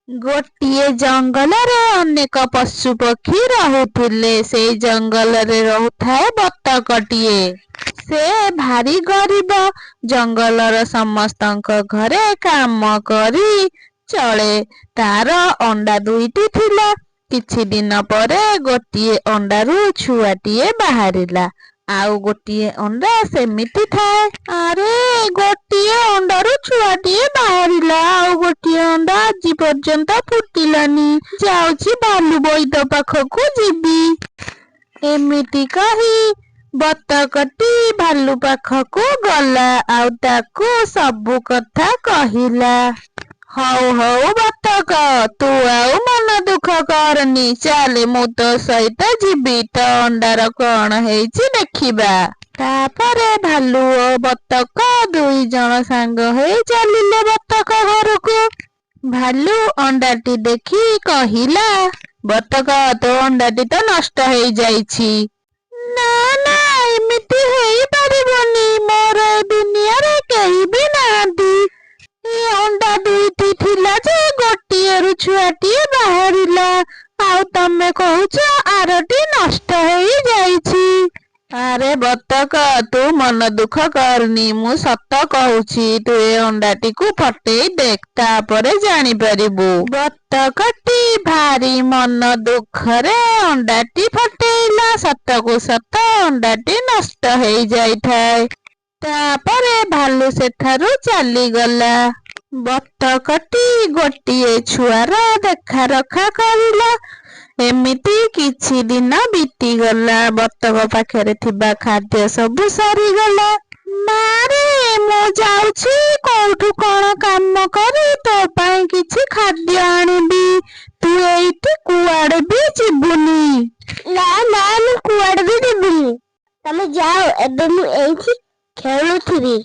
ଗୋଟିଏ ଜଙ୍ଗଲରେ ଅନେକ ପଶୁ ପକ୍ଷୀ ରହୁଥିଲେ। ସେଇ ଜଙ୍ଗଲରେ ରହୁଥାଏ ବତକଟିଏ। ସେ ଭାରି ଗରିବ। ଜଙ୍ଗଲର ସମସ୍ତଙ୍କ ଘରେ କାମ କରି ଚଳେ। ତାର ଅଣ୍ଡା ଦୁଇଟି ଥିଲା। କିଛି ଦିନ ପରେ ଗୋଟିଏ ଅଣ୍ଡାରୁ ଛୁଆଟିଏ ବାହାରିଲା। ଆଉ ଗୋଟିଏ ଅଣ୍ଡା ସେମିତି ଥାଏ। ଆରେ, ଗୋଟିଏ ଅଣ୍ଡାରୁ ଛୁଆଟିଏ ବାହାରିଲା, ଆଉ ଗୋଟିଏ ଅଣ୍ଡା ଆଜି ପର୍ଯ୍ୟନ୍ତ ଫୁଟିଲାନି। ଯାଉଛି ଭାଲୁ ବୈଦ ପାଖକୁ ଯିବି। ଏମିତି କହି ବତକଟି ଭାଲୁ ପାଖକୁ ଗଲା, ଆଉ ତାକୁ ସବୁ କଥା କହିଲା। ହଉ ହଉ ବତକ, ତୁ ଆଉ ମନ ଦୁଃଖ କରନି। ଚାଲେ, ମୁଁ ତୋ ସହିତ ଯିବି। ତୋ ଅଣ୍ଡାର କଣ ହେଇଛି ଦେଖିବା। ତାପରେ ଭାଲୁ ଓ ବତକ ଦୁଇ ଜଣ ସାଙ୍ଗ ହୋଇ ଚାଲିଲେ ବତକ ଘରକୁ। ଭାଲୁ ଅଣ୍ଡାଟି ଦେଖି କହିଲା, ବତକ, ତୋ ଅଣ୍ଡାଟି ତ ନଷ୍ଟ ହେଇଯାଇଛି। ନା ନା, ଏମିତି ହେଇପାରିବନି। ମୋର ଏ ଦୁନିଆରେ କେହି ବି ନାହାନ୍ତି। ଏ ଅଣ୍ଡା ଦୁଇଟି ଥିଲା ଯେ ଗୋଟିଏରୁ ଛୁଆଟିଏ ବାହାରିଲା, ଆଉ ତମେ କହୁଛ ଆରଟି ନଷ୍ଟ ହେଇଯାଇଛି। ଆରେ ବତକ, ତୁ ମନ ଦୁଃଖ କରନି। ମୁଁ ସତ କହୁଛି। ତୁ ଏ ଅଣ୍ଡାଟିକୁ ଫଟେଇ ଦେଖ, ତାପରେ ଜାଣିପାରିବୁ। ବତକଟି ଭାରି ମନ ଦୁଃଖରେ ଅଣ୍ଡାଟି ଫଟେଇଲା। ସତକୁ ସତ ଅଣ୍ଡାଟି ନଷ୍ଟ ହେଇଯାଇଥାଏ। ତାପରେ ଭାଲୁ ସେଠାରୁ ଚାଲିଗଲା। ବତକଟି ଗୋଟିଏ ଛୁଆର ଦେଖା ରଖା କରିଲା। ଏମିତି କିଛି ଦିନ ବିତିଗଲା। ବତକ ପାଖରେ ଥିବା ଖାଦ୍ୟ ସବୁ ସରିଗଲା। ମାରେ, ମୁଁ ଯାଉଛି କୋଉଠୁ କଣ କାମ କରି ତୋ ପାଇଁ କିଛି ଖାଦ୍ୟ ଆଣିବି। ତୁ ଏଇଠି କୁଆଡେ ବି ଯିବୁନି। ନା ନା, ମୁଁ କୁଆଡେ ବି ଯିବିନି। ତମେ ଯାଅ, ଏବେ ମୁଁ ଏଇଠି ଖେଳୁଥିବି।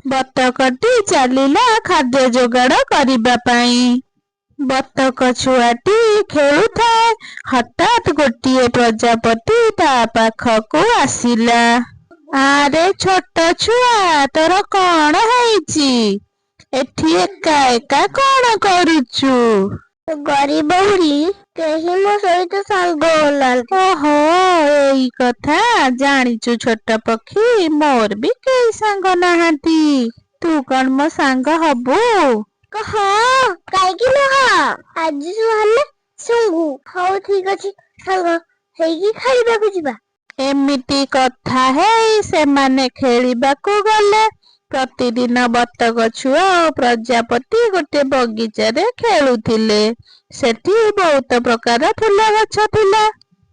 ବତକଟି ଚାଲିଲା ଖାଦ୍ୟ ଯୋଗାଡ଼ କରିବା ପାଇଁ। ବତକ ଛୁଆଟି ଖେଳୁଥାଏ। ହଠାତ୍ ଗୋଟିଏ ପ୍ରଜାପତି ତା ପାଖକୁ ଆସିଲା। ଆରେ ଛୋଟ ଛୁଆ, ତୋର କଣ ହେଇଛି? ଏଠି ଏକା ଏକା କଣ କରୁଛୁ? ଗରିବ ବୋଲି କେହି ମୋ ସହିତ ସାଙ୍ଗ ହଉନାହାନ୍ତି। ଓହୋ, ଏଇ କଥା। ଜାଣିଛୁ ଛୋଟ ପକ୍ଷୀ, ମୋର ବି କେହି ସାଙ୍ଗ ନାହାନ୍ତି। ତୁ କଣ ମୋ ସାଙ୍ଗ ହବୁ? ହଁ, କାହିଁକି ନୁହଁ। ଆଜିଠୁ ଆମେ ସାଙ୍ଗ। ହଉ ଠିକ ଅଛି, ସାଙ୍ଗ ହେଇକି ଖାଇବାକୁ ଯିବା। ଏମିତି କଥା ହେଇ ସେମାନେ ଖେଳିବାକୁ ଗଲେ। ପ୍ରତିଦିନ ବତକ ଛୁଆ ଓ ପ୍ରଜାପତି ଗୋଟେ ବଗିଚାରେ ଖେଳୁଥିଲେ। ସେଠି ବହୁତ ପ୍ରକାର ଫୁଲ ଗଛ ଥିଲା।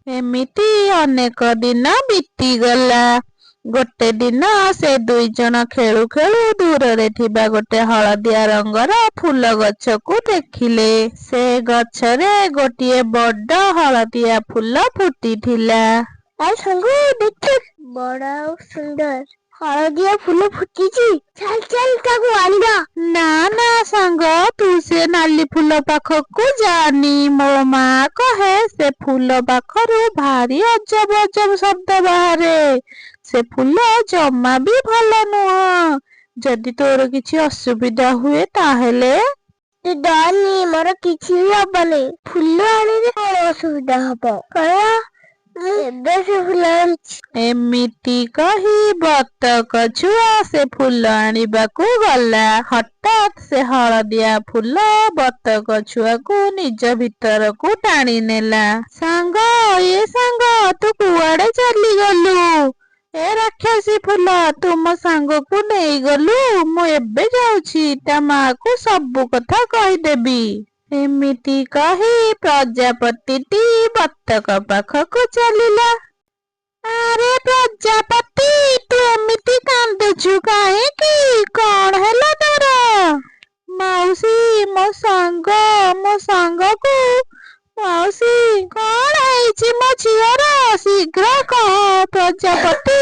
ଏମିତି ଅନେକ ଦିନ ବିତିଗଲା। ଗୋଟେ ଦିନ ସେ ଦୁଇ ଜଣ ଖେଳୁ ଖେଳୁ ଦୂରରେ ଥିବା ଗୋଟେ ହଳଦିଆ ରଙ୍ଗର ଫୁଲ ଗଛକୁ ଦେଖିଲେ। ସେ ଗଛରେ ଗୋଟିଏ ବଡ ହଳଦିଆ ଫୁଲ ଫୁଟିଥିଲା। ଆଉ ସାଙ୍ଗ ଦେଖ, ବଡ ଆଉ ସୁନ୍ଦର ହଳଦିଆ ଫୁଲ ଫୁଟିଛି। ଚାଲ ଚାଲ, ତାକୁ ଆଣିବା। ନା ନା ସାଙ୍ଗ, ତୁ ସେ ନାଲି ଫୁଲ ପାଖକୁ ଯାନି। ମୋ ମା କହେ ସେ ଫୁଲ ପାଖରୁ ଭାରି ଅଜବ ଅଜବ ଶବ୍ଦ ବାହାରେ। ସେ ଫୁଲ ଜମା ବି ଭଲ ନୁହଁ। ଯଦି ତୋର କିଛି ଅସୁବିଧା ହୁଏ ତାହେଲେ? ତୁ ଡରନି, ମୋର କିଛି ବି ହବନି। ଫୁଲ ଆଣିଲେ କଣ ଅସୁବିଧା ହବ? ଏବେ ସେ ଫୁଲ ଆଣିଛି। ଏମିତି କହି ବତକ ଛୁଆ ସେ ଫୁଲ ଆଣିବାକୁ ଗଲା। ହଠାତ୍ ସେ ହଳଦିଆ ଫୁଲ ବତକ ଛୁଆକୁ ନିଜ ଭିତରକୁ ଟାଣି ନେଲା। ସାଙ୍ଗ, ଏ ସାଙ୍ଗ, ତୁ କୁଆଡେ ଚାଲିଗଲୁ? ଏ ରାକ୍ଷସୀ ଫୁଲ, ତୁ ମୋ ସାଙ୍ଗକୁ ନେଇଗଲୁ। ମୁଁ ଏବେ ଯାଉଛି ତା ମାକୁ ସବୁ କଥା କହିଦେବି। ଏମିତି କହି ପ୍ରଜାପତିଟି ବତକ ପାଖକୁ ଚାଲିଲା। ଆରେ ପ୍ରଜାପତି, ତୁ ଏମିତି କାନ୍ଦୁଛୁ କାହିଁକି? କଣ ହେଲା ତୋର? ମାଉସୀ, ମୋ ସାଙ୍ଗକୁ ମାଉସୀ, କଣ ହେଇଛି ମୋ ଝିଅର? ଶୀଘ୍ର କହ ପ୍ରଜାପତି।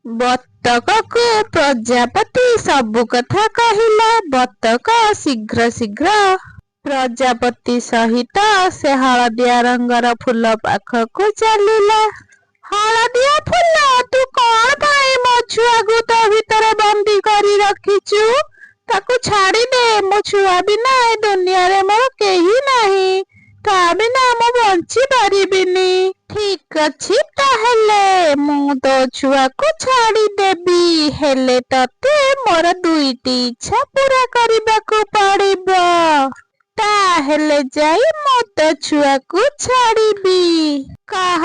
ବତକକୁ ପ୍ରଜାପତି ସବୁ କଥା କହିଲା। ବତକ ଶୀଘ୍ର ଶୀଘ୍ର ପ୍ରଜାପତି ସହିତ ସେ ହଳଦିଆ ରଙ୍ଗର ଫୁଲ ପାଖକୁ ଚାଲିଲା। ହଳଦିଆ ଫୁଲ, ତୁ କଣ ପାଇଁ ମୋ ଛୁଆକୁ ତୋ ଭିତରେ ବନ୍ଦୀ କରି ରଖିଛୁ? ତାକୁ ଛାଡିଦେ। ମୋ ଛୁଆ ବିନା ଏ ଦୁନିଆରେ ମୋର କେହି ନାହିଁ। ବିନା ମୁଁ ବଞ୍ଚି ପାରିବିନି। ଠିକ ଅଛି ତାହେଲେ ମୁଁ ତୋ ଛୁଆକୁ ଛାଡ଼ିଦେବି, ହେଲେ ତତେ ମୋର 2ଟି ଇଚ୍ଛା ପୂରା କରିବାକୁ ପଡ଼ିବ। ତାହେଲେ ଯାଇ ମୁଁ ତୋ ଛୁଆକୁ ଛାଡ଼ିବି। କହ,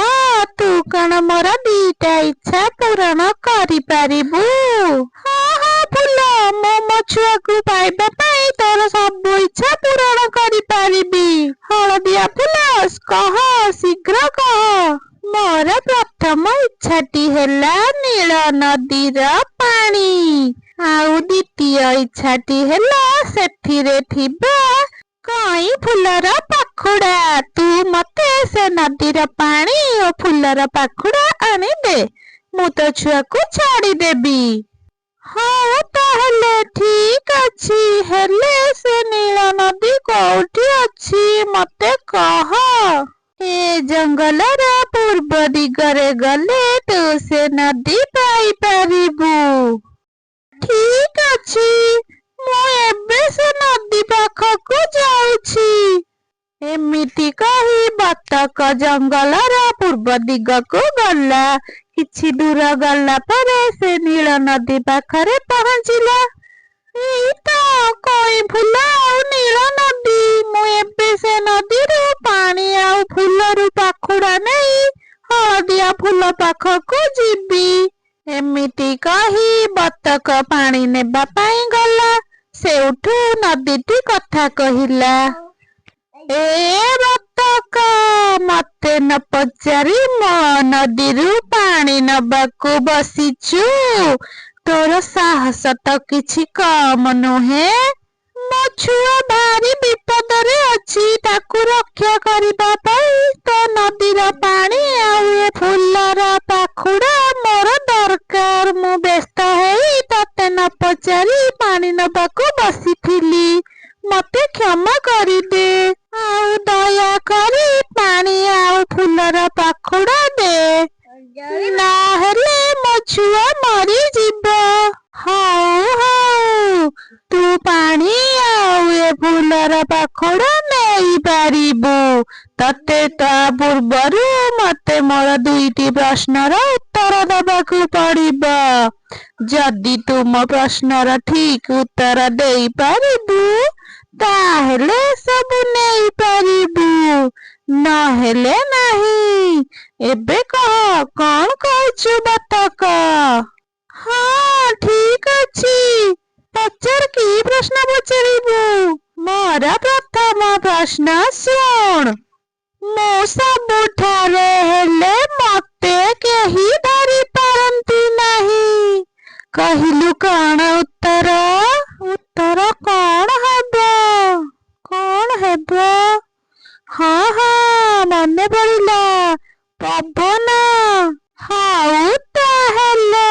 ତୁ କଣ ମୋର 2ଟା ଇଚ୍ଛା ପୂରଣ କରିପାରିବୁ? ହଁ ଫୁଲ, ମୁଁ ମୋ ଛୁଆକୁ ପାଇବା ପାଇଁ ତୋର ସବୁ ଇଚ୍ଛା ପୂରଣ କରିପାରିବି। ହଳଦିଆ ଫୁଲ, କହ, ଶୀଘ୍ର କହ। ମୋର ପ୍ରଥମ ଇଚ୍ଛାଟି ହେଲା ନୀଳ ନଦୀର ପାଣି, ଆଉ ଦ୍ୱିତୀୟ ଇଚ୍ଛାଟି ହେଲା ସେଥିରେ ଥିବା କଇଁ ଫୁଲର ପାଖୁଡା। ତୁ ମତେ ସେ ନଦୀର ପାଣି ଓ ଫୁଲର ପାଖୁଡା ଆଣିଦେ, ମୁଁ ତୋ ଛୁଆକୁ ଛାଡ଼ିଦେବି। ହଉ ତାହେଲେ ଠିକ ଅଛି, ହେଲେ ସେ ନୀଳ ନଦୀ କୋଉଠି ଅଛି ମତେ କହ। ଏ ଜଙ୍ଗଲର ପୂର୍ବ ଦିଗରେ ଗଲେ ତୁ ସେ ନଦୀ ପାଇପାରିବୁ। ଠିକ ଅଛି, ମୁଁ ଏବେ ସେ ନଦୀ ପାଖକୁ ଯାଉଛି। ଏମିତି କହି ବତକ ଜଙ୍ଗଲର ପୂର୍ବ ଦିଗକୁ ଗଲା। କିଛି ଦୂର ଗଲା ପରେ ସେ ନୀଳ ନଦୀ ପାଖରେ ପହଞ୍ଚିଲା। ଏଇ ତ କଇଁ ଫୁଲ ଆଉ ନୀଳ ନଦୀ। ମୁଁ ଏବେ ସେ ନଦୀରୁ ପାଣି ଆଉ ଫୁଲରୁ ପାଖୁଡା ନେଇ ହଳଦିଆ ଫୁଲ ପାଖକୁ ଯିବି। ଏମିତି କହି ବତକ ପାଣି ନେବା ପାଇଁ ଗଲା। ସେଉଠୁ ନଦୀଟି କଥା କହିଲା, ଏ ବତକ, ମତେ ନ ପଚାରି ମୋ ନଦୀରୁ ପାଣି ନବାକୁ ବସିଛୁ? ତୋର ସାହସ ତ କିଛି କମ ନୁହେଁ। ମୋ ଛୁଆ ଭାରି ବିପଦରେ ଅଛି, ତାକୁ ରକ୍ଷା କରିବା ପାଇଁ ତୋ ନଦୀର ପାଣି ଆଉ ଏ ଫୁଲର ପାଖୁଡା ମୋର ଦରକାର। ମୁଁ ବ୍ୟସ୍ତ ହେଇ ତତେ ନ ପଚାରି ପାଣି ନବାକୁ ବସିଥିଲି, ମତେ କ୍ଷମା କରିଦେ। ଆଉ ଦୟାକରି ପାଣି ଆଉ ଫୁଲର ପାଖୁଡା ଦେ, ନହେଲେ ମୋ ଛୁଆ ମରିଯିବ। ହଉ ହଉ, ତୁ ପାଣି ଆଉ ଏ ଫୁଲର ପାଖୁଡା ନେଇପାରିବୁ। ତତେ ତା ପୂର୍ବରୁ ମତେ ମୋର 2ଟି ପ୍ରଶ୍ନର ଉତ୍ତର ଦେବାକୁ ପଡ଼ିବ। ଯଦି ତୁ ମୋ ପ୍ରଶ୍ନର ଠିକ ଉତ୍ତର ଦେଇପାରିବୁ, ତାହେଲେ ସବୁ ନେଇପାରିବୁ, ନହେଲେ ନାହିଁ। ଏବେ କହ, କଣ କହୁଛୁ ବତକ? ହଁ ଠିକ ଅଛି, ପଚାର, କି ପ୍ରଶ୍ନ ପଚାରିବୁ? ମୋର ପ୍ରଥମ ପ୍ରଶ୍ନ ଶୁଣ। ମୁଁ ସବୁଠାରେ ହେଲେ ମତେ କେହି ଧରି ପାରନ୍ତି ନାହିଁ। କହିଲୁ କଣ ଉତ୍ତର? ଉତ୍ତର କଣ ହେବ? କଣ ହେବ? ହଁ ମନେ ପଡ଼ିଲା, ପବନ। ହଉ ତାହେଲେ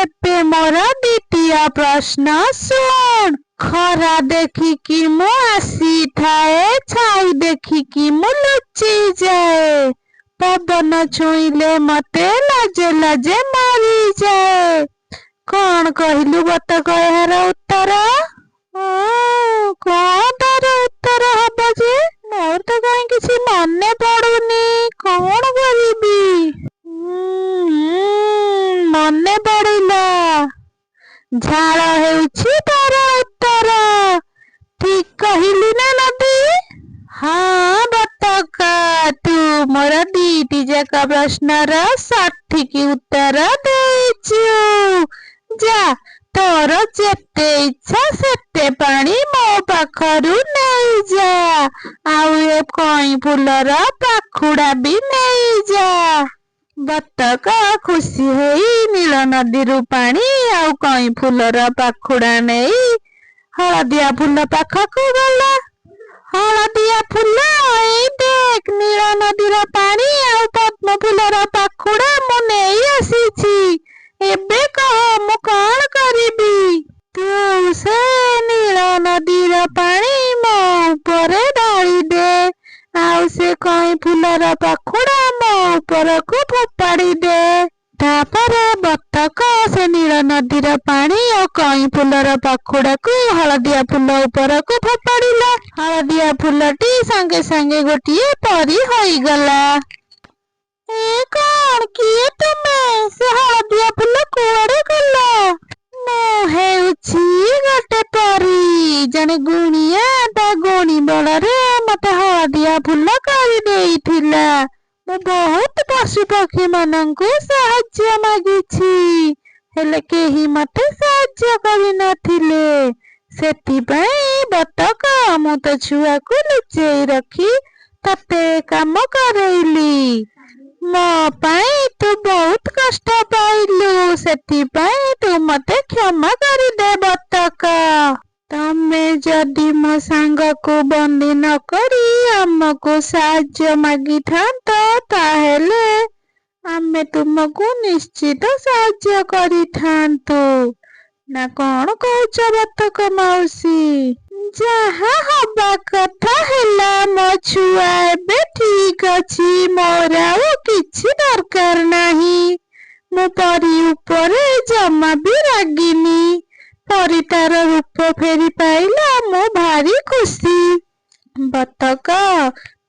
ଏବେ ମୋର 2ୟ ପ୍ରଶ୍ନ ଶୁଣ। ଖରା ଦେଖିକି ମୁଁ ଆସିଥାଏ, ଛାଇ ଦେଖିକି ମୁଁ ଲୁଚିଯାଏ, ପବନ ଛୁଇଁଲେ ମତେ ଲାଜେ ଲାଜେ ମରିଯାଏ। କଣ କହିଲୁ ବତକ ଏହାର ଉତ୍ତର? କଣ ତାର ଉତ୍ତର ହବ ଯେ? ମୋର ତ କାହିଁ କିଛି ମନେ ପଡୁନି, କଣ କରିବି? ମନେ ପଡ଼ିଲା, ଝାଳ ହେଉଛି ତାର ଉତ୍ତର। ଠିକ କହିଲି ନା ନଦୀ? ହଁ ବତକ, ତୁ ମୋର 2ଟି ଯାକ ପ୍ରଶ୍ନର ସଠିକ ଉତ୍ତର ଦେଇଛୁ। ଯା, ତୋର ଯେତେ ଇଚ୍ଛା ସେତେ ପାଣି ମୋ ପାଖରୁ ନେଇଯା, ଆଉ ଏ କଇଁ ଫୁଲର ପାଖୁଡା ବି ନେଇଯା। ବତକ ଖୁସି ହେଇ ନୀଳ ନଦୀରୁ ପାଣି ଆଉ କଇଁ ଫୁଲର ପାଖୁଡା ନେଇ ହଳଦିଆ ଫୁଲ ପାଖକୁ ଗଲା। ହଳଦିଆ ଫୁଲ, ଏଇ ଦେଖ, ନୀଳ ନଦୀର ପାଣି ଆଉ ପଦ୍ମ ଫୁଲର ପାଖୁଡା ମୁଁ ନେଇ ଆସିଛି। ଏବେ କହ, ମୁଁ କଣ କରିବି? ତୁ ସେ ନୀଳ ନଦୀର ପାଣି ମୋ ଉପରେ ଢାଳି ଦେ, ଆଉ ସେ କଇଁ ଫୁଲର ପାଖୁଡା ମୋ ଉପରକୁ ଫୋପାଡ଼ି ଦେ। ତାପରେ ବତକ ସେ ନୀଳ ନଦୀର ପାଣି ଓ କଇଁ ଫୁଲର ପାଖୁଡାକୁ ହଳଦିଆ ଫୁଲ ଉପରକୁ ଫୋପାଡ଼ିଲା। ହଳଦିଆ ଫୁଲଟି ସାଙ୍ଗେ ସାଙ୍ଗେ ଗୋଟିଏ ପରି ହୋଇଗଲା। ଏ କଣ? କିଏ ତୁମେ? ସେ ହଳଦିଆ ଫୁଲ କୁଆଡେ ଗଲା? ମୁଁ ହେଉଛି ଗୋଟେ ପରୀ। ଜଣେ ଗୁଣିଆ ତା ଗୁଣି ବଳରେ ମତେ ହଳଦିଆ ଫୁଲ କରିଦେଇଥିଲା। ମୁଁ ବହୁତ ପଶୁ ପକ୍ଷୀ ମାନଙ୍କୁ ସାହାଯ୍ୟ ମାଗିଛି, ହେଲେ କେହି ମତେ ସାହାଯ୍ୟ କରିନଥିଲେ। ସେଥିପାଇଁ ବତକ ମୁଁ ତୋ ଛୁଆକୁ ଲୁଚେଇ ରଖି ତତେ କାମ କରେଇଲି। ମୋ ପାଇଁ ତୁ ବହୁତ କଷ୍ଟ ପାଇଲୁ, ସେଥିପାଇଁ ତୁ ମତେ କ୍ଷମା କରିଦେ ବତକ। ତମେ ଯଦି ମୋ ସାଙ୍ଗକୁ ବନ୍ଦୀ ନ କରି ଆମକୁ ସାହାଯ୍ୟ ମାଗିଥାନ୍ତ, ତାହେଲେ ଆମେ ତୁମକୁ ନିଶ୍ଚିତ ସାହାଯ୍ୟ କରିଥାନ୍ତୁ। ନା କଣ କହୁଛ ବତକ ମାଉସୀ? ଯାହା ହବା କଥା ହେଲା। ମୋ ଛୁଆ ଏବେ ଠିକ ଅଛି। ମୋର ଆଉ କିଛି ଦରକାର ନାହିଁ। ମୁଁ ପରୀ ଉପରେ ଜମା ବି ରାଗିନି। ପରୀ ତାର ରୂପ ଫେରି ପାଇଲା, ମୁଁ ଭାରି ଖୁସି। ବତକ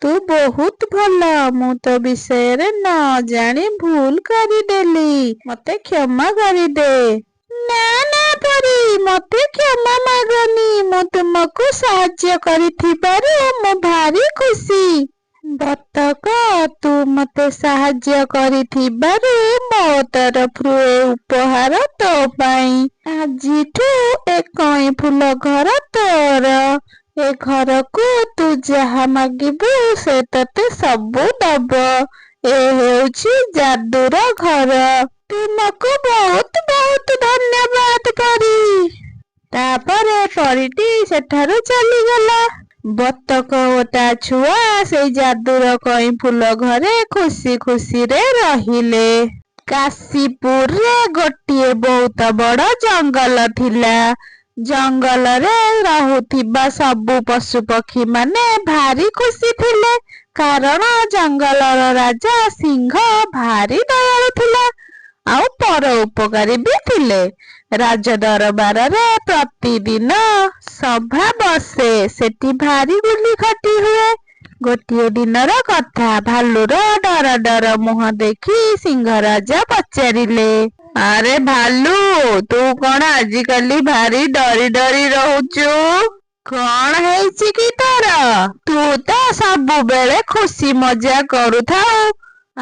ତୁ ବହୁତ ଭଲ। ମୁଁ ତୋ ବିଷୟରେ ନ ଜାଣି ଭୁଲ କରିଦେଲି, ମତେ କ୍ଷମା କରିଦେ। ନା ନା ପରୀ, ମତେ କ୍ଷମା ମାଗନି। ମୁଁ ତୁମକୁ ସାହାଯ୍ୟ କରିଥିବାରୁ ମୁଁ ଭାରି ଖୁସି। ବତକ ତୁ ମତେ ସାହାଯ୍ୟ କରିଥିବାରୁ ମୋ ତରଫରୁ ଏ ଉପହାର ତୋ ପାଇଁ। ଆଜିଠୁ ଏ କଇଁ ଫୁଲ ଘର ତୋର। ଏ ଘରକୁ ତୁ ଯାହା ମାଗିବୁ ସେ ତତେ ସବୁ ଦବ। ଏ ହେଉଛି ଯାଦୁର ଘର। ତୁମକୁ ବହୁତ ବହୁତ ଧନ୍ୟବାଦ ପରୀ। ତାପରେ ପରୀଟି ସେଠାରୁ ଚାଲିଗଲା। ବତକ ଓ ତା ଛୁଆ ସେଇ ଯାଦୁର କଇଁ ଫୁଲ ଘରେ ଖୁସି ଖୁସିରେ ରହିଲେ। କାଶୀପୁରରେ ଗୋଟିଏ ବହୁତ ବଡ଼ ଜଙ୍ଗଲ ଥିଲା। ଜଙ୍ଗଲରେ ରହୁଥିବା ସବୁ ପଶୁ ପକ୍ଷୀ ମାନେ ଭାରି ଖୁସି ଥିଲେ, କାରଣ ଜଙ୍ଗଲର ରାଜା ସିଂହ ଭାରି ଦୟାଳୁ ଥିଲା ଆଉ ପରୋପକାରୀ ବି ଥିଲେ। ରାଜ ଦରବାରରେ ପ୍ରତିଦିନ ସଭା ବସେ, ସେଠି ଭାରି ଗୁଲି ଖଟି ହୁଏ। ଗୋଟିଏ ଦିନର କଥା, ଭାଲୁର ଡର ଡର ମୁହଁ ଦେଖି ସିଂହ ରାଜା ପଚାରିଲେ, ଆରେ ଭାଲୁ, ତୁ କଣ ଆଜିକାଲି ଭାରି ଡରି ଡରି ରହୁଛୁ? କଣ ହେଇଛି କି ତୋର? ତୁ ତ ସବୁବେଳେ ଖୁସି ମଜା କରୁଥାଉ,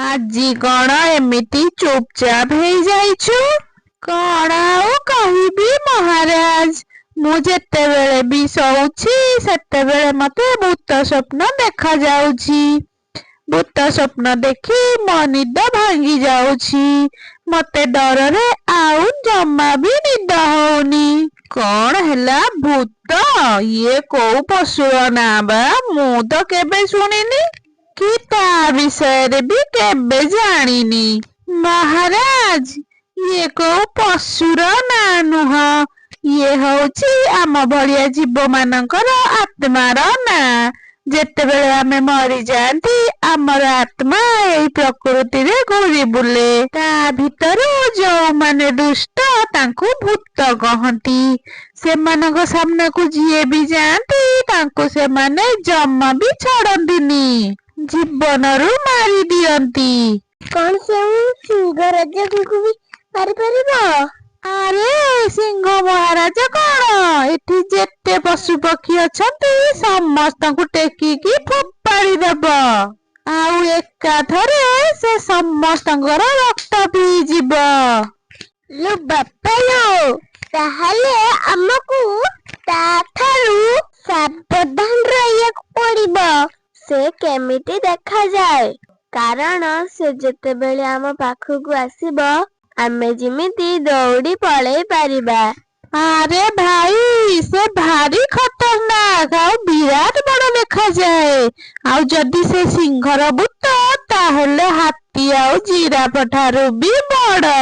ଆଜି କଣ ଏମିତି ଚୁପଚାପ ହେଇଯାଇଛୁ? କଣ ଆଉ କହିବି ମହାରାଜ, ମୁଁ ଯେତେବେଳେ ବି ଶୋଉଛି ସେତେବେଳେ ମତେ ଭୂତ ସ୍ୱପ୍ନ ଦେଖାଯାଉଛି। ଭୂତ ସ୍ୱପ୍ନ ଦେଖି ମୋ ନିଦ ଭାଙ୍ଗି ଯାଉଛି। ମତେ ଡରରେ ଆଉ ଜମା ବି ନିଦ ହଉନି। କଣ ହେଲା ଭୂତ? ଇଏ କୋଉ ପଶୁର ନାଁ ବା? ମୁଁ ତ କେବେ ଶୁଣିନି କି ତା ବିଷୟରେ ବି କେବେ ଜାଣିନି। ମହାରାଜ, ଇଏ କୋଉ ପଶୁର ନାଁ ନୁହଁ, ଇଏ ହଉଛି ଆମ ଭଳିଆ ଜୀବ ମାନଙ୍କର ଆତ୍ମାର ନାଁ। ଯେତେବେଳେ ଆମେ ମରିଯାଆନ୍ତି ଆମର ଆତ୍ମା ଏଇ ପ୍ରକୃତିରେ ଘୁରି ବୁଲେ। ତା ଭିତରୁ ଯୋଉମାନେ ଦୁଷ୍ଟ ତାଙ୍କୁ ଭୂତ କହନ୍ତି। ସେମାନଙ୍କ ସାମ୍ନାକୁ ଯିଏ ବି ଯାଆନ୍ତି ତାଙ୍କୁ ସେମାନେ ଜମା ବି ଛାଡନ୍ତିନି, ଜୀବନରୁ ମାରି ଦିଅନ୍ତି। କଣ ସେ ସିଂହ ରାଜାକୁ ବି ମାରିପାରିବ? ଆରେ ସିଂହ ମହାରାଜ କଣ, ଏଠି ଯେତେ ପଶୁ ପକ୍ଷୀ ଅଛନ୍ତି ସମସ୍ତଙ୍କୁ ଟେକିକି ଫୋପାଡ଼ି ଦେବ, ଆଉ ଏକାଥରେ ସେ ସମସ୍ତଙ୍କର ରକ୍ତ ପିଇଯିବ। ଲୋ ବାପା ଲୋ, ତାହେଲେ ଆମକୁ ତାଠାରୁ ସାବଧାନ ରହିବାକୁ ପଡିବ। ସେ କେମିତି ଦେଖାଯାଏ? କାରଣ ସେ ଯେତେବେଳେ ଆମ ପାଖକୁ ଆସିବ ଆମେ ଯେମିତି ଦୌଡ଼ି ପଳେଇ ପାରିବା। ଆରେ ଭାଇ, ସେ ଭାରି ଖତରନାକ ଆଉ ବିରାଟ ବଡ ଦେଖାଯାଏ। ଆଉ ଯଦି ସେ ସିଂହର ଭୂତ, ତାହେଲେ ହାତୀ ଆଉ ଜିରାଫ ଠାରୁ ବି ବଡ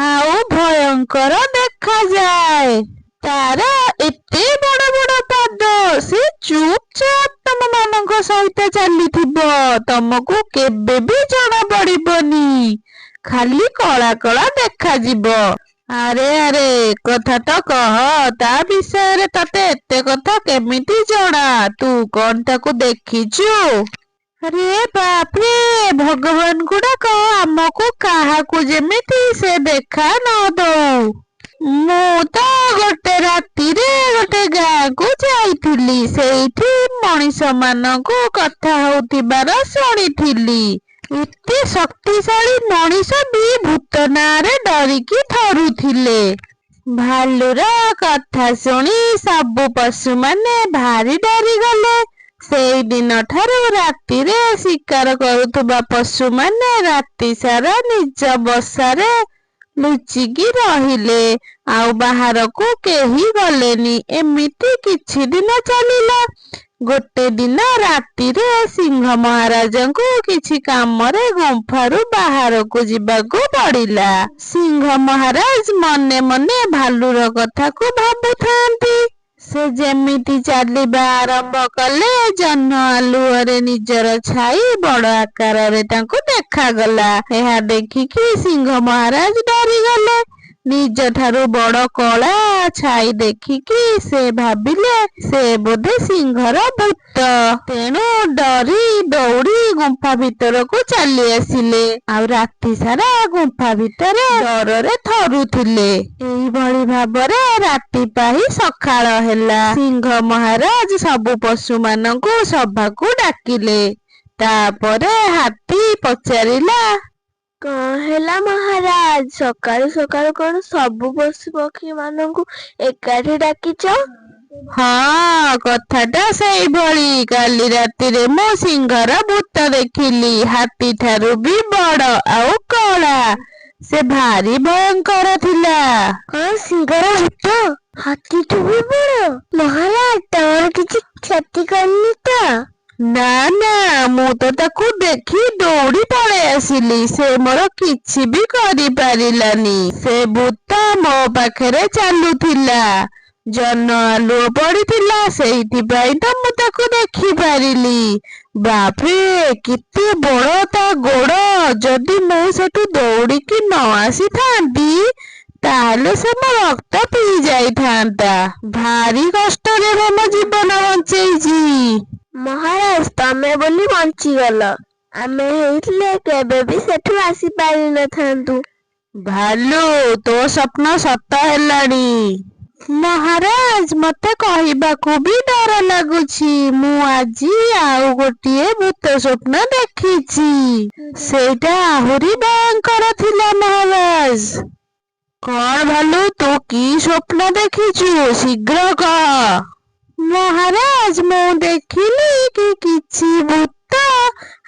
ଆଉ ଭୟଙ୍କର ଦେଖାଯାଏ। ତାର ଏତେ ବଡ ବଡ ପାଦ, ସେ ଚୁପଚାପ ତମ ମାନଙ୍କ ସହିତ ଚାଲିଥିବ, ତମକୁ କେବେ ବି ଜଣା ପଡିବନି। ଖାଲି କଳା କଳା ଦେଖାଯିବ। ଆରେ ଆରେ କଥା ତ କହ, ତା ବିଷୟରେ ତତେ ଏତେ କଥା କେମିତି ଜଣା? ତୁ କଣ ତାକୁ ଦେଖିଛୁ? ଆରେ ବାପରେ, ଭଗବାନ ଗୁଡାକ ଆମକୁ କାହାକୁ ଯେମିତି ସେ ଦେଖା ନ ଦଉ। ମୁଁ ତ ଗୋଟେ ରାତିରେ ଗୋଟେ ଗାଁକୁ ଯାଇଥିଲି। ସେଇଠି ମଣିଷ ମାନଙ୍କୁ କଥା ହଉଥିବାର ଶୁଣିଥିଲି। ଏତେ ଶକ୍ତିଶାଳୀ ମଣିଷ ବି ଭୂତ ନାଁରେ ଡରିକି ଥରୁଥିଲେ। ଭାଲୁର କଥା ଶୁଣି ସବୁ ପଶୁମାନେ ଭାରି ଡରିଗଲେ। ସେଇ ଦିନଠାରୁ ରାତିରେ ଶିକାର କରୁଥିବା ପଶୁମାନେ ରାତି ସାରା ନିଜ ବସାରେ ଲୁଚିକି ରହିଲେ, ଆଉ ବାହାରକୁ କେହି ଗଲେନି। ଏମିତି କିଛି ଦିନ ଚାଲିଲା। ଗୋଟେ ଦିନ ରାତିରେ ସିଂହ ମହାରାଜଙ୍କୁ କିଛି କାମରେ ଗୁମ୍ଫାରୁ ବାହାରକୁ ଯିବାକୁ ପଡ଼ିଲା। ସିଂହ ମହାରାଜ ମନେ ମନେ ଭାଲୁର କଥାକୁ ଭାବୁଥାନ୍ତି। ସେ ଯେମିତି ଚାଲିବା ଆରମ୍ଭ କଲେ, ଜହ୍ନ ଆଲୁଅରେ ନିଜର ଛାଇ ବଡ଼ ଆକାରରେ ତାଙ୍କୁ ଦେଖାଗଲା। ଏହା ଦେଖିକି ସିଂହ ମହାରାଜ ଡରିଗଲେ। ନିଜଠାରୁ ବଡ଼ କଳା ଛାଇ ଦେଖିକି ସେ ଭାବିଲେ ସେ ବୋଧେ ସିଂହର ଭୂତ। ତେଣୁ ଡରି ଦୌଡ଼ି ଗୁମ୍ଫା ଭିତରକୁ ଚାଲି ଆସିଲେ, ଆଉ ରାତି ସାରା ଗୁମ୍ଫା ଭିତରେ ଡରରେ ଥରୁଥିଲେ। ଏଇଭଳି ଭାବରେ ରାତି ପାହି ସକାଳ ହେଲା। ସିଂହ ମହାରାଜ ସବୁ ପଶୁମାନଙ୍କୁ ସଭାକୁ ଡାକିଲେ। ତାପରେ ହାତୀ ପଚାରିଲା, କଣ ହେଲା ମହାରାଜ? ସକାଳୁ ସକାଳୁ କଣ ସବୁ ପଶୁ ପକ୍ଷୀ ମାନଙ୍କୁ ଏକାଠି ଡାକିଛ? ହଁ, କଥାଟା ସେଇଭଳି। କାଲି ରାତିରେ ମୁଁ ସିଂହର ଭୂତ ଦେଖିଲି। ହାତୀ ଠାରୁ ବି ବଡ଼ ଆଉ କଳା। ସେ ଭାରି ଭୟଙ୍କର ଥିଲା। କଣ ସିଂହର ଭୂତ ହାତୀଠୁ ବି ବଡ଼? ମହାରାଜ, ତମର କିଛି କ୍ଷତି କରିନି ତ? ନା ନା, ମୁଁ ତ ତାକୁ ଦେଖି ଦୌଡ଼ି ପଳେଇ ଆସିଲି। ସେ ମୋର କିଛି ବି କରିପାରିଲାନି। ସେ ଭୂତ ମୋ ପାଖରେ ଚାଲୁଥିଲା। ଜହ୍ନ ଆଲୁଅ ପଡ଼ିଥିଲା, ସେଇଥିପାଇଁ ତ ମୁଁ ତାକୁ ଦେଖିପାରିଲି। ବାପରେ, କେତେ ବଡ଼ ତା ଗୋଡ଼! ଯଦି ମୁଁ ସେଠୁ ଦୌଡ଼ିକି ନ ଆସିଥାନ୍ତି, ତାହେଲେ ସେ ମୋ ରକ୍ତ ପିଇ ଯାଇଥାନ୍ତା। ଭାରି କଷ୍ଟରେ ମୁଁ ମୋ ଜୀବନ ବଞ୍ଚେଇଛି। ମହାରାଜ, ତମେ ବୋଲି ବଞ୍ଚିଗଲ। ଆମେ ହେଇଥିଲେ କେବେ ବି ସେଠୁ ଆସିପାରିନଥାନ୍ତୁ। ଭାଲୁ, ତୋ ସ୍ୱପ୍ନ ସତ ହେଲାଣି। ମହାରାଜ, ମତେ କହିବାକୁ ବି ଡର ଲାଗୁଛି। ମୁଁ ଆଜି ଆଉ ଗୋଟିଏ ଭୂତ ସ୍ୱପ୍ନ ଦେଖିଛି। ସେଇଟା ଆହୁରି ଭୟଙ୍କର ଥିଲା ମହାରାଜ। କଣ ଭାଲୁ, ତୁ କି ସ୍ୱପ୍ନ ଦେଖିଛୁ? ଶୀଘ୍ର କହ। ମହାରାଜ, ମୁଁ ଦେଖିଲି କି କିଛି ଭୂତ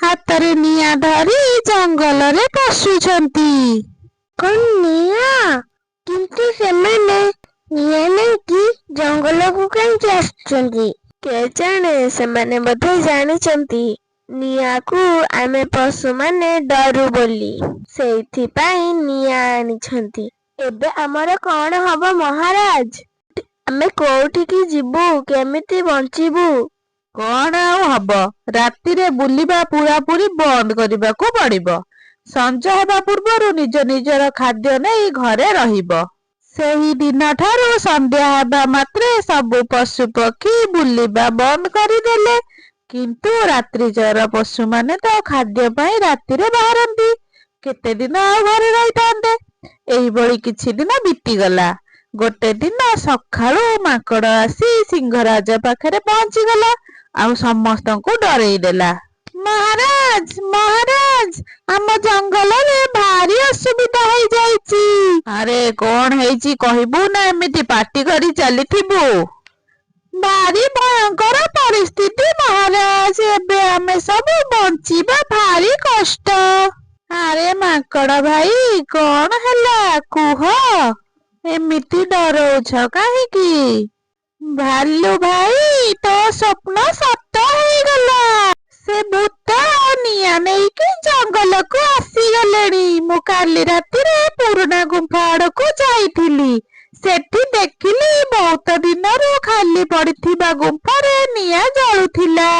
ହାତରେ ନିଆଁ ଧରି ଜଙ୍ଗଲରେ ପଶୁଛନ୍ତି। କଣ ନିଆଁ? କିନ୍ତୁ ସେମାନେ ନିଆଁ ନେଇକି ଜଙ୍ଗଲକୁ କାହିଁକି ଆସୁଛନ୍ତି? କେଜାଣେ, ସେମାନେ ବୋଧେ ଜାଣିଛନ୍ତି ନିଆଁକୁ ଆମେ ପଶୁମାନେ ଡରୁ ବୋଲି, ସେଇଥିପାଇଁ ନିଆଁ ଆଣିଛନ୍ତି। ଏବେ ଆମର କଣ ହବ ମହାରାଜ? ଆମେ କୋଉଠିକି ଯିବୁ? କେମିତି ବଞ୍ଚିବୁ? କଣ ଆଉ ହବ? ରାତିରେ ବୁଲିବା ପୂରାପୂରି ବନ୍ଦ କରିବାକୁ ପଡ଼ିବ। ସଞ୍ଜ ହେବା ପୂର୍ବରୁ ନିଜ ନିଜର ଖାଦ୍ୟ ନେଇ ଘରେ ରହିବ। ସେହି ଦିନଠାରୁ ସନ୍ଧ୍ୟା ହେବା ମାତ୍ରେ ସବୁ ପଶୁ ପକ୍ଷୀ ବୁଲିବା ବନ୍ଦ କରିଦେଲେ। କିନ୍ତୁ ରାତ୍ରିଚର ପଶୁମାନେ ତ ଖାଦ୍ୟ ପାଇଁ ରାତିରେ ବାହାରନ୍ତି। କେତେ ଦିନ ଆଉ ଘରେ ରହିଥାନ୍ତେ? ଏଇଭଳି କିଛି ଦିନ ବିତିଗଲା। ଗୋଟେ ଦିନ ସକାଳୁ ମାଙ୍କଡ଼ ଆସି ସିଂହରାଜ ପାଖରେ ପହଞ୍ଚିଗଲା, ଆଉ ସମସ୍ତଙ୍କୁ ଡରେଇ ଦେଲା। ମହାରାଜ, ମହାରାଜ, ଆମ ଜଙ୍ଗଲରେ ଭାରି ଅସୁବିଧା ହେଇଯାଇଛି। ଆରେ କଣ ହେଇଛି କହିବୁ, ନା ଏମିତି ପାଟି କରି ଚାଲିଥିବୁ? ଭାରି ଭୟଙ୍କର ପରିସ୍ଥିତି ମହାରାଜ। ଏବେ ଆମେ ସବୁ ବଞ୍ଚିବା ଭାରି କଷ୍ଟ। ଆରେ ମାଙ୍କଡ଼ ଭାଇ, କଣ ହେଲା କୁହ? ଏମିତି ଡରଉଛ କାହିଁକି? ଭାଲୁ ଭାଇ, ତୋ ସ୍ୱପ୍ନ ସତ ହେଇଗଲା। ସେ ଭୂତ ନିଆଁ ନେଇକି ଜଙ୍ଗଲକୁ ଆସିଗଲେଣି। ମୁଁ କାଲି ରାତିରେ ପୁରୁଣା ଗୁମ୍ଫା ଆଡ଼କୁ ଯାଇଥିଲି। ସେଠି ଦେଖିଲି ବହୁତ ଦିନରୁ ଖାଲି ପଡ଼ିଥିବା ଗୁମ୍ଫାରେ ନିଆଁ ଜଳୁଥିଲା।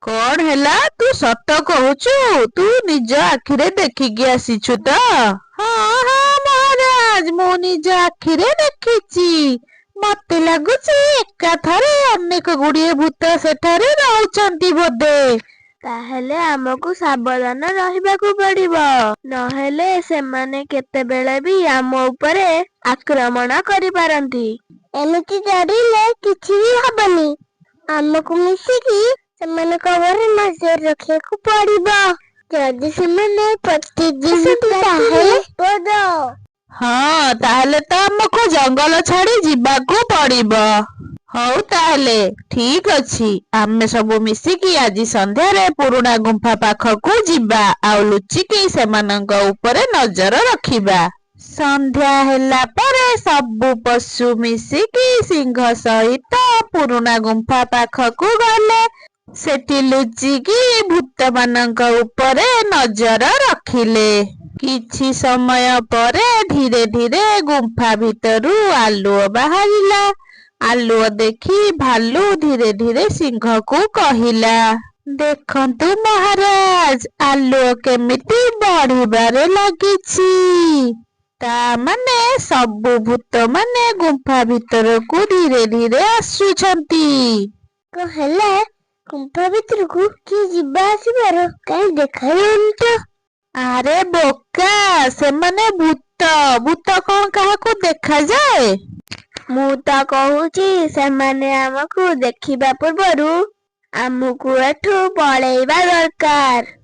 କଣ ହେଲା? ହେଲା ତୁ ସତ କହୁଛୁ? ତୁ ନିଜ ଆଖିରେ ଦେଖିକି ଆସିଛୁ ତ? ହଁ ହଁ ମହାରାଜ, ମୁଁ ନିଜ ଆଖିରେ ଦେଖିଛି। ମତେ ଲାଗୁଛି ଏକାଥରେ ଅନେକ ଗୁଡ଼ିଏ ଭୂତ ସେଠାରେ ରହୁଛନ୍ତି ବୋଧେ। ତାହେଲେ ଆମକୁ ସାବଧାନ ରହିବାକୁ ପଡିବ, ନହେଲେ ସେମାନେ କେତେବେଳେ ବି ଆମ ଉପରେ ଆକ୍ରମଣ କରିପାରନ୍ତି। ଏମିତି ଡରିଲେ କିଛି ବି ହବନି। ଆମକୁ ମିଶିକି ସେମାନଙ୍କ ଉପରେ ନଜର ରଖିବାକୁ ପଡିବ। ଯଦି ସେମାନେ ପ୍ରତିଦିନ ତାହେଲେ ହଁ, ତାହେଲେ ତ ଆମକୁ ଜଙ୍ଗଲ ଛାଡି ଯିବାକୁ ପଡିବ। ହଉ ତାହେଲେ ଠିକ ଅଛି, ଆମେ ସବୁ ମିଶିକି ଆଜି ସନ୍ଧ୍ୟାରେ ପୁରୁଣା ଗୁମ୍ଫା ପାଖକୁ ଯିବା ଆଉ ଲୁଚିକି ସେମାନଙ୍କ ଉପରେ ନଜର ରଖିବା। ସନ୍ଧ୍ୟା ହେଲା ପରେ ସବୁ ପଶୁ ମିଶିକି ସିଂହ ସହିତ ପୁରୁଣା ଗୁମ୍ଫା ପାଖକୁ ଗଲେ। ସେଠି ଲୁଚିକି ଭୂତମାନଙ୍କ ଉପରେ ନଜର ରଖିଲେ। କିଛି ସମୟ ପରେ ଧୀରେ ଧୀରେ ଗୁମ୍ଫା ଭିତରୁ ଆଲୁଅ ବାହାରିଲା। ଆଲୁଅ ଦେଖି ଭାଲୁ ଧୀରେ ଧୀରେ ସିଂହକୁ କହିଲା, ଦେଖନ୍ତୁ ମହାରାଜ, ଆଲୁଅ କେମିତି ବଢିବାରେ ଲାଗିଛି। ତା ମାନେ ସବୁ ଭୂତମାନେ ଗୁମ୍ଫା ଭିତରକୁ ଧୀରେ ଧୀରେ ଆସୁଛନ୍ତି। ହେଲେ ଗୁମ୍ଫା ଭିତରକୁ କିଏ ଯିବା ଆସିବାର କାହିଁ ଦେଖାଯାଉନି ତ? ଆରେ ବୋକା, ସେମାନେ ଭୂତ। ଭୂତ କଣ କାହାକୁ ଦେଖାଯାଏ? ମୁଁ ତ କହୁଛି ସେମାନେ ଆମକୁ ଦେଖିବା ପୂର୍ବରୁ ଆମକୁ ଏଠୁ ପଳେଇବା ଦରକାର।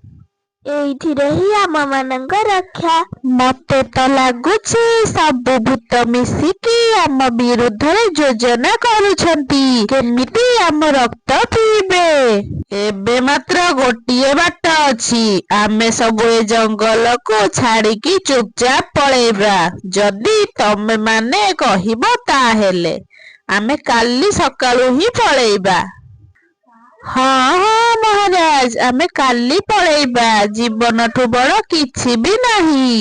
ଏଇଥିରେ ହିଁ ଆମ ମାନଙ୍କ ରକ୍ଷା। ମତେ ତ ଲାଗୁଛି ସବୁ ଭୂତ ମିଶିକି ଆମ ବିରୁଦ୍ଧରେ ଯୋଜନା କରୁଛନ୍ତି, କେମିତି ଆମ ରକ୍ତ ପିଇବେ। ଏବେ ମାତ୍ର ଗୋଟିଏ ବାଟ ଅଛି, ଆମେ ସବୁ ଏ ଜଙ୍ଗଲକୁ ଛାଡିକି ଚୁପଚାପ ପଳେଇବା। ଯଦି ତମେ ମାନେ କହିବ ତାହେଲେ ଆମେ କାଲି ସକାଳୁ ହିଁ ପଳେଇବା। ହଁ ହଁ ମହାରାଜ, ଆମେ କାଲି ପଳେଇବା। ଜୀବନଠୁ ବଡ କିଛି ବି ନାହିଁ।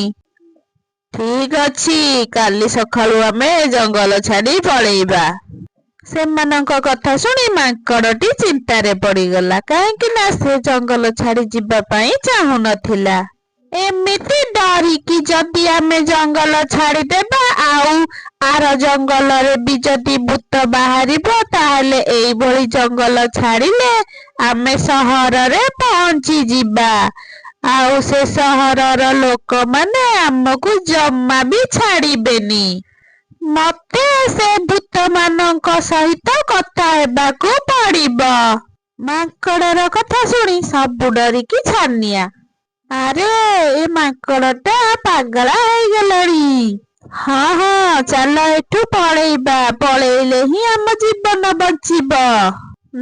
ଠିକ ଅଛି, କାଲି ସକାଳୁ ଆମେ ଜଙ୍ଗଲ ଛାଡି ପଳେଇବା। ସେମାନଙ୍କ କଥା ଶୁଣି ମାଙ୍କଡଟି ଚିନ୍ତାରେ ପଡିଗଲା, କାହିଁକି ନା ସେ ଜଙ୍ଗଲ ଛାଡି ଯିବା ପାଇଁ ଚାହୁଁନଥିଲା। ଏମିତି ଡରିକି ଯଦି ଆମେ ଜଙ୍ଗଲ ଛାଡିଦେବା ଆଉ ଆର ଜଙ୍ଗଲରେ ବି ଯଦି ଭୂତ ବାହାରିବ, ତାହେଲେ ଏଇଭଳି ଜଙ୍ଗଲ ଛାଡିଲେ ଆମେ ସହରରେ ପହଞ୍ଚିଯିବା ଆଉ ସେ ସହରର ଲୋକମାନେ ଆମକୁ ଜମା ବି ଛାଡିବେନି। ମତେ ସେ ଭୂତମାନଙ୍କ ସହିତ କଥା ହେବାକୁ ପଡିବ। ମାଙ୍କଡର କଥା ଶୁଣି ସବୁ ଡରିକି ଛାନିଆ। ଆରେ ଏ ମାଙ୍କଡଟା ପାଗଳା ହେଇଗଲାଣି। ହଁ ହଁ, ଚାଲ ଏଠୁ ପଳେଇବା। ପଳେଇଲେ ହିଁ ଆମ ଜୀବନ ବଞ୍ଚିବ।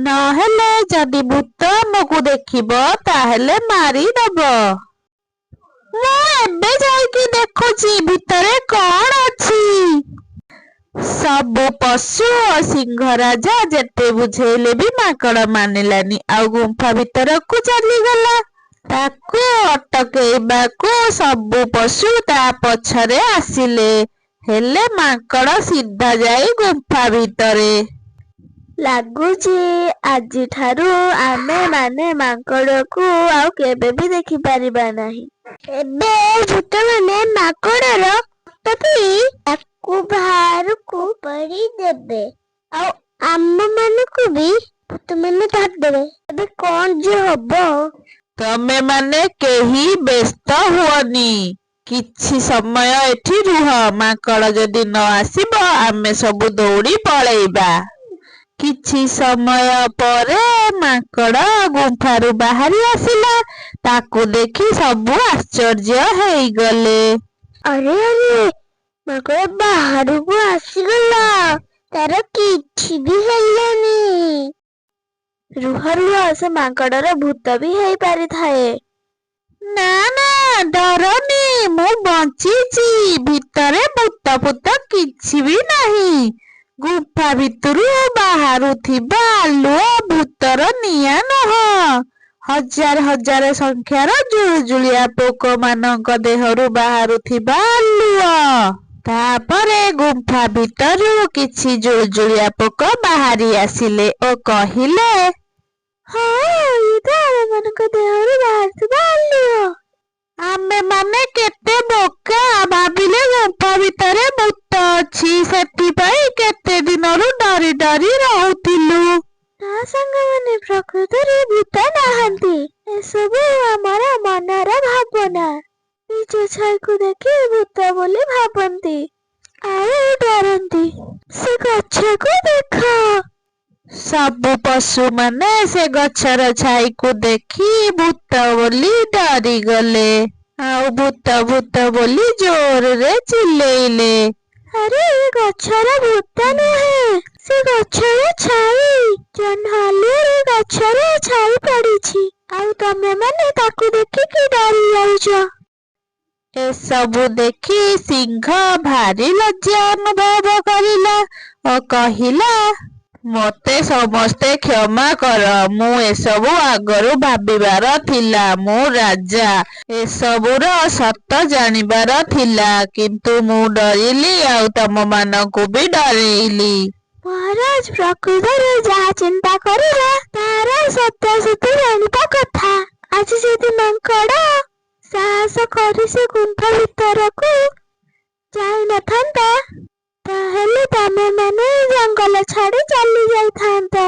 ନହେଲେ ଯଦି ଭୂତ ଆମକୁ ଦେଖିବ ତାହେଲେ ମାରିଦବ। ମୁଁ ଏବେ ଯାଇକି ଦେଖୁଛି ଭିତରେ କଣ ଅଛି। ସବୁ ପଶୁ ଓ ସିଂହ ରାଜା ଯେତେ ବୁଝେଇଲେ ବି ମାଙ୍କଡ ମାନିଲାନି ଆଉ ଗୁମ୍ଫା ଭିତରକୁ ଚାଲିଗଲା। ତାକୁ ଅଟକେଇବାକୁ ସବୁ ପଶୁ ତା ପଛରେ ଆସିଲେ, ହେଲେ ମାଙ୍କଡ ସିଧା ଯାଇ ଗୁମ୍ଫା ଭିତରେ। ଲାଗୁଛି ଆଜିଠାରୁ ଆମେ ମାନେ ମାଙ୍କଡକୁ ଆଉ କେବେ ବି ଦେଖିପାରିବା ନାହିଁ। ଏବେ ଭୂତମାନେ ମାଙ୍କଡର ରକ୍ତ ପିଇ ତାକୁ ବାହାରକୁ ଦେବେ ଆଉ ଆମ ମାନଙ୍କୁ ବି ଭୂତମାନେ ଧରିଦେବେ। ଏବେ କଣ ଯେ ହବ? ତମେ ମାନେ କେହି ବ୍ୟସ୍ତ ହୁଅନି, କିଛି ସମୟ ଏଠି ରୁହ। ମାଙ୍କଡ ଯଦି ନ ଆସିବ ଆମେ ସବୁ ଦୌଡି ପଳେଇବା। କିଛି ସମୟ ପରେ ମାଙ୍କଡ ଗୁମ୍ଫାରୁ ବାହାରି ଆସିଲା। ତାକୁ ଦେଖି ସବୁ ଆଶ୍ଚର୍ଯ୍ୟ ହେଇଗଲେ। ଆରେ ଆରେ, ମାଙ୍କଡ ବାହାରକୁ ଆସିଗଲା, ତାର କିଛି ବି ହେଲାନି। ରୁହ ରୁହ, ସେ ମାଙ୍କଡର ଭୂତ ବି ହେଇପାରିଥାଏ। ନା ନା, ଡରନି, ମୁଁ ବଞ୍ଚିଛି। ଭିତରେ ଭୂତ ଫୁତ କିଛି ବି ନାହିଁ। ଗୁମ୍ଫା ଭିତରୁ ବାହାରୁଥିବା ଆଲୁଅ ଭୂତର ନିଆଁ ନୁହଁ, ହଜାର ହଜାର ସଂଖ୍ୟାର ଜୁଳୁଜୁଳିଆ ପୋକ ମାନଙ୍କ ଦେହରୁ ବାହାରୁଥିବା ଆଲୁଅ। ତାପରେ ଗୁମ୍ଫା ଭିତରୁ କିଛି ଜୁଳୁଜୁଳିଆ ପୋକ ବାହାରି ଆସିଲେ ଓ କହିଲେ, ହଁ ଏଇଟା ଆମମାନଙ୍କ ଦେହରୁ ବାହାରୁଥିବା ଆଲୁଅ। ଆମେମାନେ କେତେ ବୋକା, ଭାବିଲେ ଗୁମ୍ଫା ଭିତରେ ଭୂତ ଅଛି, ସେଥିପାଇଁ କେତେ ଦିନରୁ ଡରି ଡରି ରହୁଥିଲୁ। ନା ସାଙ୍ଗମାନେ, ପ୍ରକୃତରେ ଭୂତ ନାହାନ୍ତି। ଏସବୁ ଆମର ମନର ଭାବନା। ନିଜ ଛାଇକୁ ଦେଖି ଭୂତ ବୋଲି ଭାବନ୍ତି ଆଉ ଡରନ୍ତି। ସେ ଗଛକୁ ଦେଖ। ସବୁ ପଶୁମାନେ ସେ ଗଛର ଛାଇକୁ ଦେଖି ଭୂତ ବୋଲି ଡରିଗଲେ ଆଉ ଭୂତ ଭୂତ ବୋଲି ଜୋରରେ ଚିଲେଇଲେ। ଆରେ ଏ ଗଛର ଭୂତ ନୁହେଁ, ସେ ଗଛର ଛାଇ। ଜହ୍ନଆଲୁଅରେ ଗଛରେ ଛାଇ ପଡିଛି ଆଉ ତମେମାନେ ତାକୁ ଦେଖିକି ଡରି ଯାଉଛ। ଏସବୁ ଦେଖି ସିଂହ ଭାରି ଲଜ୍ଜା ଅନୁଭବ କରିଲା ଓ କହିଲା, ମୋତେ ସମସ୍ତେ କ୍ଷମା କର। ମୁଁ ଏସବୁ ଆଗରୁ ଭାବିବାର ଥିଲା। ମୁଁ ରାଜା, ଏସବୁର ସତ ଜାଣିବାର ଥିଲା, କିନ୍ତୁ ମୁଁ ଡରିଲି ଆଉ ତମମାନଙ୍କୁ ବି ଡରେଇଲି। ମହାରାଜ, ପ୍ରକୃତରେ ଯାହା ଚିନ୍ତା କରିବା ତାର ସତ୍ୟାସତ୍ୟ ଜାଣିବା କଥା। ଆଜି ଯଦି ମାଙ୍କଡ ସାହସ କରି ସେ ଗୁମ୍ଫା ଭିତରକୁ ଯାଇନଥାନ୍ତା, ତାହେଲେ ତମେମାନେ ଜଙ୍ଗଲ ଛାଡି ଚାଲି ଯାଇଥାନ୍ତ।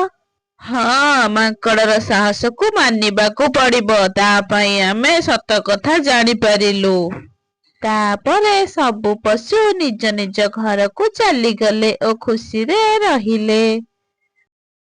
ହଁ, ମାଙ୍କଡର ସାହସକୁ ମାନିବାକୁ ପଡିବ। ତା ପାଇଁ ଆମେ ସତ କଥା ଜାଣିପାରିଲୁ। ତାପରେ ସବୁ ପଶୁ ନିଜ ନିଜ ଘରକୁ ଚାଲିଗଲେ ଓ ଖୁସିରେ ରହିଲେ।